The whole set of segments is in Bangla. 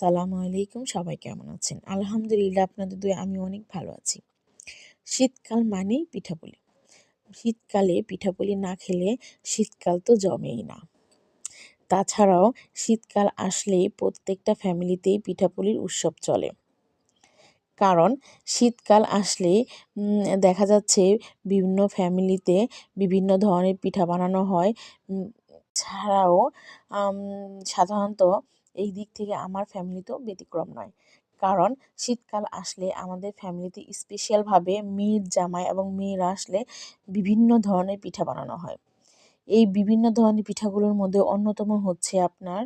আসসালামু আলাইকুম। সবাই কেমন আছেন? আলহামদুলিল্লাহ আপনাদের দোয়ায় আমি অনেক ভালো আছি। শীতকাল মানেই পিঠাপুলি। শীতকালে পিঠাপুলি না খেলে শীতকাল তো জমেই না। তাছাড়াও শীতকাল আসলেই প্রত্যেকটা ফ্যামিলিতেই পিঠাপুলির উৎসব চলে। কারণ শীতকাল আসলেই দেখা যাচ্ছে বিভিন্ন ফ্যামিলিতে বিভিন্ন ধরনের পিঠা বানানো হয়। ছাড়াও আম সাধারণত এই দিক থেকে আমার ফ্যামিলিতেও ব্যতিক্রম নয়। কারণ শীতকাল আসলে আমাদের ফ্যামিলিতে স্পেশালভাবে মেয়ের জামাই এবং মেয়েরা আসলে বিভিন্ন ধরনের পিঠা বানানো হয়। এই বিভিন্ন ধরনের পিঠাগুলোর মধ্যে অন্যতম হচ্ছে আপনার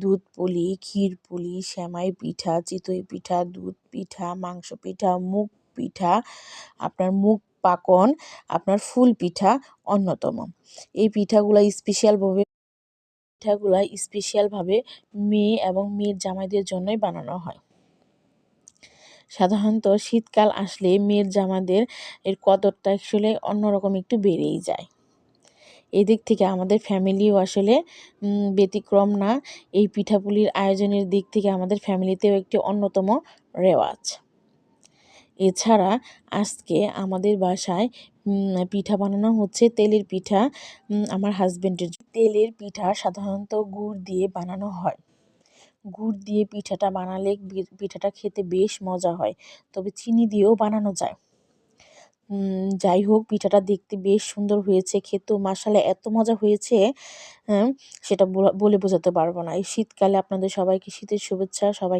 দুধ পুলি, ক্ষীর পুলি, সেমাই পিঠা, চিতই পিঠা, দুধ পিঠা, মাংস পিঠা, মুগ পিঠা, আপনার মুগ পাকন, আপনার ফুল পিঠা অন্যতম। এই পিঠাগুলা স্পেশালভাবে মেয়ে এবং মেয়ের জামাইদের জন্যই বানানো হয়। সাধারণত শীতকাল আসলে মেয়ের জামাইদের এর কদরটা আসলে অন্যরকম একটু বেড়েই যায়। এদিক থেকে আমাদের ফ্যামিলিও আসলে ব্যতিক্রম না। এই পিঠাপুলির আয়োজনের দিক থেকে আমাদের ফ্যামিলিতেও একটি অন্যতম রেওয়াজ। এছাড়া আজকে আমাদের বাসায় পিঠা বানানো হচ্ছে তেলের পিঠা। আমার হাসব্যান্ডের তেলের পিঠা সাধারণত গুড় দিয়ে বানানো হয়। গুড় দিয়ে পিঠাটা বানালে পিঠাটা খেতে বেশ মজা হয়। তবে চিনি দিয়েও বানানো যায়। যাই হোক পিঠাটা দেখতে বেশ সুন্দর হয়েছে। খেতেও মাশাআল্লাহ এত মজা হয়েছে সেটা বলে বোঝাতে পারব না। এই শীতকালে আপনাদের সবাইকে শীতের শুভেচ্ছা। সবাই